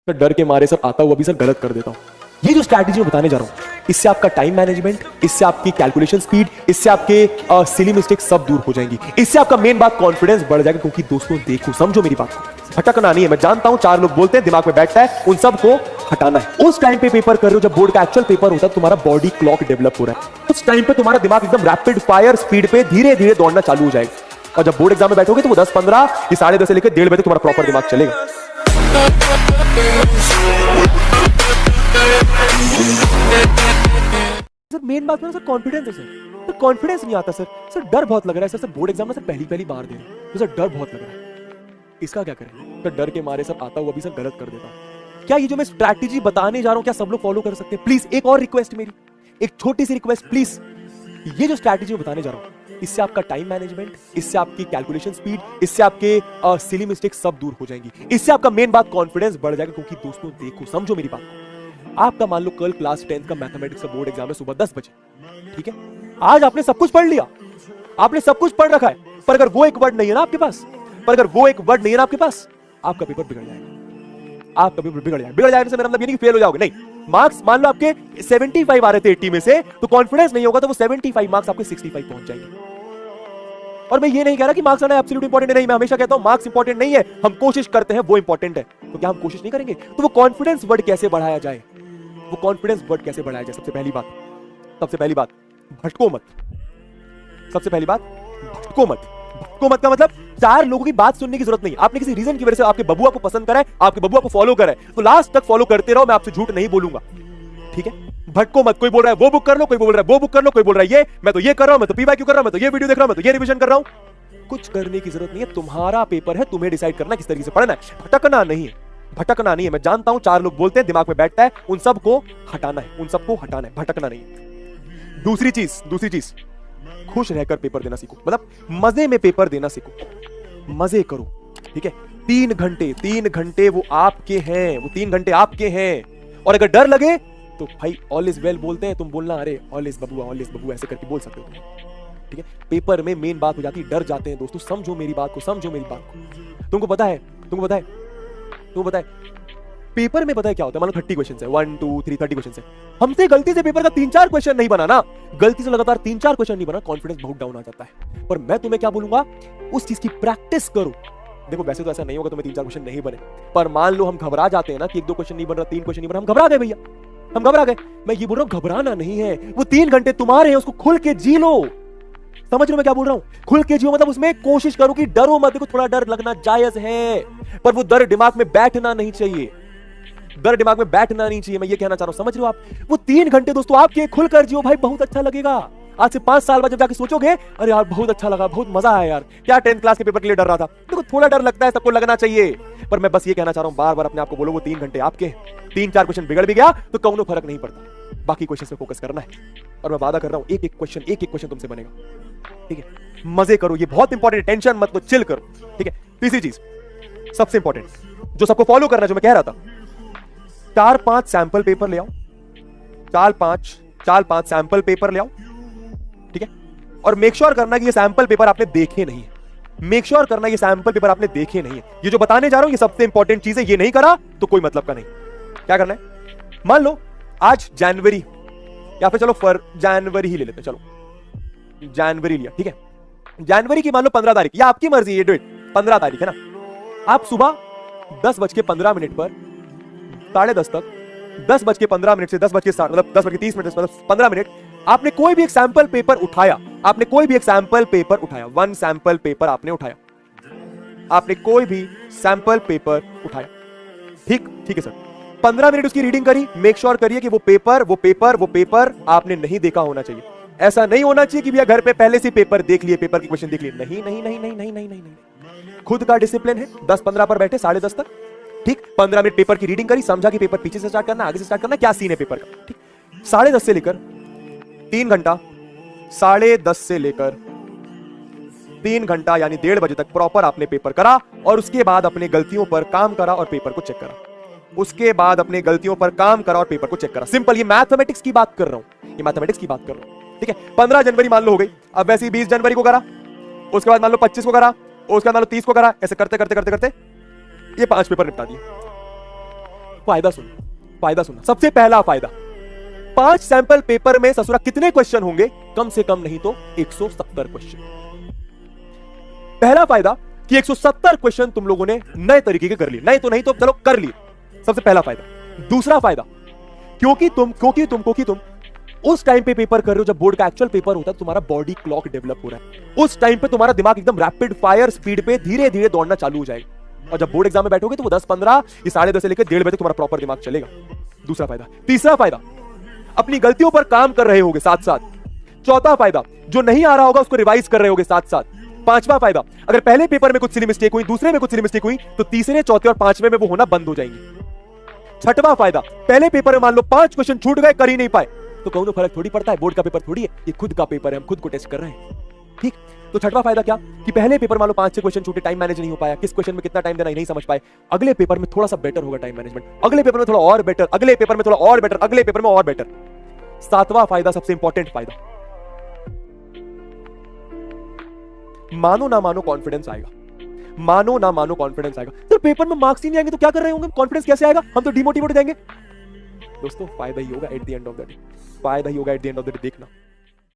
तो डर के मारे सर आता हुआ भी सर गलत कर देता हूं। ये जो स्ट्रैटेजी मैं बताने जा रहा हूं, इससे आपका टाइम मैनेजमेंट, इससे आपकी कैलकुलेशन स्पीड, इससे आपके सिली मिस्टेक सब दूर हो जाएंगी। इससे आपका मेन बात कॉन्फिडेंस बढ़ जाएगा। क्योंकि दोस्तों देखो, समझो मेरी बात को, भटकना नहीं है। मैं जानता हूं 4 लोग बोलते हैं, दिमाग में बैठता है, उन सब को हटाना है। उस टाइम पे पेपर कर रहे हो जब बोर्ड का एक्चुअल पेपर होता है, तुम्हारा बॉडी क्लॉक डेवलप हो रहा है। उस टाइम पे तुम्हारा दिमाग एकदम रैपिड फायर स्पीड पे धीरे धीरे दौड़ना चालू हो जाएगा। और जब बोर्ड एग्जाम में बैठोगे तो वो 10-15 या 10:30 से लेकर 1:30 बजे तुम्हारा प्रॉपर दिमाग चलेगा। सर मेन बात है सर कॉन्फिडेंस है सर कॉन्फिडेंस नहीं आता सर डर बहुत लग रहा है सर बोर्ड एग्जाम में सर पहली बार दे रहे हैं तो सर डर बहुत लग रहा है। इसका क्या करें सर? डर के मारे सर आता हुआ भी सर गलत कर देता हूं। क्या ये जो मैं स्ट्रैटेजी बताने जा रहा हूं क्या सब लोग फॉलो कर सकते हैं? प्लीज एक और रिक्वेस्ट मेरी, एक छोटी सी रिक्वेस्ट प्लीज। ये जो स्ट्रैटेजी मैं बताने जा रहा हूं, इससे आपका टाइम मैनेजमेंट, इससे आपकी कैलकुलेशन स्पीड, इससे आपके सिली मिस्टेक सब दूर हो जाएंगी। इससे आपका मेन बात कॉन्फिडेंस बढ़ जाएगा। क्योंकि दोस्तों देखो, समझो मेरी बात को, आपका मान लो कल क्लास 10th का मैथमेटिक्स का बोर्ड एग्जाम है सुबह 10 बजे, ठीक है? आज आपने सब कुछ पढ़ लिया, आपने सब कुछ पढ़ रखा है, पर अगर वो एक वर्ड नहीं है ना आपके पास, आपका पेपर बिगड़ जाएगा। आपका पेपर बिगड़ जाएगा से मेरा मतलब ये नहीं कि फेल हो जाओगे, नहीं। मार्क्स मान लो आपके 75 आ रहे थे 80 में से, तो कॉन्फिडेंस नहीं होगा तो वो 75 मार्क्स आपके 65 पहुंच जाएंगे। और मैं ये नहीं कह रहा कि मार्क्स आना एब्सोल्यूट इंपॉर्टेंट नहीं, मैं हमेशा कहता हूं मार्क्स इंपॉर्टेंट नहीं है, हम कोशिश करते हैं वो इंपॉर्टेंट है। तो क्या हम कोशिश नहीं करेंगे? तो वो कॉन्फिडेंस वर्ड कैसे बढ़ाया जाए? सबसे पहली बात भटको मत। सबसे पहली बात भटको मत का मतलब 4 लोगों की बात सुनने की जरूरत नहीं। आपने किसी रीजन की वजह से आपके बबुआ को पसंद करा है, आपके बबुआ को फॉलो करा है, तो लास्ट तक फॉलो करते रहो। मैं आपसे झूठ नहीं बोलूंगा, ठीक है? भटको मत। कोई बोल रहा है वो बुक कर लो, कोई बोल रहा है वो बुक कर लो, कोई बोल रहा है ये, मैं तो ये कर रहा हूं, मैं तो पीवाईक्यू कर रहा हूं, मैं तो ये वीडियो देख रहा हूं, मैं तो ये रिवीजन कर रहा हूं। कुछ करने की जरूरत नहीं है। तुम्हारा पेपर है, तुम्हें डिसाइड करना किस तरीके से पढ़ना है। भटकना नहीं है। मैं जानता हूं 4 लोग बोलते हैं, दिमाग में बैठता है, उन सबको हटाना है, भटकना नहीं है। दूसरी चीज खुश रहकर पेपर देना सीखो। मतलब मजे में पेपर देना सीखो, मजे करो, ठीक है? 3 घंटे वो आपके हैं, वो 3 घंटे आपके हैं। और अगर डर लगे तो भाई ऑल इज वेल बोलते हैं, तुम बोलना अरे ऑल इज बबुआ ऐसे करके बोल सकते हो, ठीक है? पेपर में मेन बात हो जाती है, डर जाते हैं दोस्तों। समझो मेरी बात को। तुमको पता है पेपर में पता है क्या होता है? मान लो 30 क्वेश्चन है, 1 2 3 30 क्वेश्चन है। हमसे गलती से पेपर का 3-4 क्वेश्चन नहीं बना ना, गलती से लगातार 3-4 क्वेश्चन नहीं बना, कॉन्फिडेंस बहुत डाउन आ जाता है। पर मैं तुम्हें क्या बोलूंगा, उस चीज की प्रैक्टिस करो। देखो वैसे तो ऐसा नहीं होगा तुम्हें 3-4 क्वेश्चन नहीं बने, पर मान लो हम घबरा जाते हैं ना कि 1-2 क्वेश्चन नहीं बन रहा, 3 क्वेश्चन नहीं बन रहा, हम घबरा गए भैया, हम घबरा गए। मैं ये बोल रहा हूं घबराना नहीं है, वो 3 घंटे तुम्हारे हैं, उसको खुल के जी लो। समझ रहे हो मैं क्या बोल रहा हूं? खुल के जियो मतलब उसमें कोशिश करो कि डरो मत। देखो थोड़ा डर लगना जायज है, पर वो डर दिमाग में बैठना नहीं चाहिए। मैं ये कहना चाह रहा हूं, समझ रहे हो आप? वो 3 घंटे दोस्तों आपके, खुलकर जियो भाई, बहुत अच्छा लगेगा। आज से 5 साल बाद जब जाके सोचोगे, अरे यार बहुत अच्छा लगा, बहुत मजा आया यार, क्या 10th क्लास के पेपर के लिए डर रहा था। देखो थोड़ा डर लगता है, सबको लगना चाहिए, पर मैं बस ये कहना चाह रहा हूं, बार बार अपने आप को बोलो वो 3 घंटे आपके, 3-4 क्वेश्चन बिगड़ भी गया तो कौनो फर्क नहीं पड़ता, बाकी क्वेश्चन पे फोकस करना है। और मैं वादा कर रहा हूं एक एक क्वेश्चन तुमसे बनेगा, ठीक है? मजे करो, ये बहुत इंपॉर्टेंट है, टेंशन मत लो, चिल करो, ठीक है? तीसरी चीज सबसे इंपॉर्टेंट जो सबको फॉलो करना है, जो मैं कह रहा था, 4-5 सैंपल पेपर ले आओ, 4-5 सैंपल पेपर ले आओ, ठीक है? और मेक श्योर करना कि ये सैंपल पेपर आपने देखे नहीं है। ये जो बताने जा रहा हूं ये सबसे इंपॉर्टेंट चीज है, ये नहीं करा तो कोई मतलब का नहीं। क्या करना है? मान लो आज जनवरी, या फिर चलो जनवरी ही ले लेते हैं, चलो जनवरी लिया, ठीक है? जनवरी की मान लो 15 तारीख, या आपकी मर्जी, ये डेट 15 तारीख है ना। आप सुबह 10:15 पर 10:30 तक, 10:15 से 10:60 मतलब 10:30 मतलब 15 मिनट, आपने कोई भी एक सैंपल पेपर उठाया, 1 सैंपल पेपर आपने उठाया, ठीक है सर? 15 मिनट उसकी रीडिंग करी, मेक श्योर करिए कि वो पेपर आपने नहीं देखा होना चाहिए। ऐसा नहीं होना चाहिए कि भैया घर पे पहले से पेपर देख लिए, पेपर की क्वेश्चन देख लिए। नहीं। खुद का डिसिप्लिन है, 10-15 पर बैठे 10:30 तक, ठीक? 15 मिनट पेपर की रीडिंग करी, समझा कि पेपर पीछे से स्टार्ट करना, आगे से स्टार्ट करना, क्या सीन है पेपर का, ठीक? 10:30 से लेकर 3 घंटा, 10:30 से लेकर 3 घंटा यानी 1:30 बजे तक प्रॉपर आपने पेपर करा, और उसके बाद अपने गलतियों पर काम करा और पेपर को चेक करा। सिंपल, ये मैथमेटिक्स की बात कर रहा हूं, ठीक है? 15 जनवरी मान लो हो गई, अब वैसे ही 20 जनवरी को करा, उसके बाद मान लो 25 को करा, उसके बाद मान लो 30 को करा, ऐसे करते ये 5 पेपर निपटा दिए। फायदा सुनो। सबसे पहला फायदा, 5 सैंपल पेपर में ससुरा कितने क्वेश्चन होंगे? कम से कम नहीं तो 170 क्वेश्चन। पहला फायदा कि 170 क्वेश्चन तुम लोगों ने नए तरीके के कर लिए, नहीं तो चलो कर लिए, सबसे पहला फायदा। दूसरा फायदा, क्योंकि तुम उस टाइम पे पेपर कर रहे हो जब बोर्ड का एक्चुअल पेपर होता है, तुम्हारा बॉडी क्लॉक डेवलप हो रहा है। उस टाइम पे तुम्हारा दिमाग एकदम रैपिड फायर स्पीड पे धीरे धीरे दौड़ना चालू हो जाएगा, और जब बोर्ड एग्जाम में बैठोगे तो वो 10-15 ये 10:30 से लेकर 1:30 बजे तुम्हारा प्रॉपर दिमाग चलेगा। दूसरा फायदा। तीसरा फायदा, अपनी गलतियों पर काम कर रहे होगे साथ साथ। चौथा फायदा, जो नहीं आ रहा होगा उसको रिवाइज कर रहे होगे साथ साथ। पांचवा फायदा, अगर पहले पेपर में कुछ सिली मिस्टेक हुई, दूसरे में कुछ सिली मिस्टेक हुई, तो तीसरे, चौथे और पांचवें में वो होना बंद हो जाएंगी। छठवां फायदा, पहले पेपर में मान लो 5 क्वेश्चन छूट गए, कर ही नहीं पाए, तो कहूं फर्क थोड़ी पड़ता है, बोर्ड का पेपर थोड़ी है, ये खुद का पेपर है, हम खुद को टेस्ट कर रहे हैं। ठीक, तो छठवां फायदा क्या कि पहले पेपर मान लो 5 से क्वेश्चन छूटे, टाइम मैनेज नहीं हो पाया, किस क्वेश्चन में कितना टाइम देना नहीं समझ पाए, अगले पेपर में थोड़ा सा बेटर होगा टाइम मैनेजमेंट, अगले पेपर में थोड़ा और बेटर, अगले पेपर में थोड़ा और बेटर, अगले पेपर में और बेटर। सातवां फायदा, सबसे इंपॉर्टेंट फायदा, मानो ना मानो कॉन्फिडेंस आएगा। मानो ना मानो कॉन्फिडेंस आएगा। तो पेपर में मार्क्स ही नहीं आएंगे तो क्या कर रहे होंगे, कॉन्फिडेंस कैसे आएगा? हम तो डिमोटिवेट हो जाएंगे। दोस्तों फायदा ही होगा at the end of the day, फायदा ही होगा at the end of the day. देखना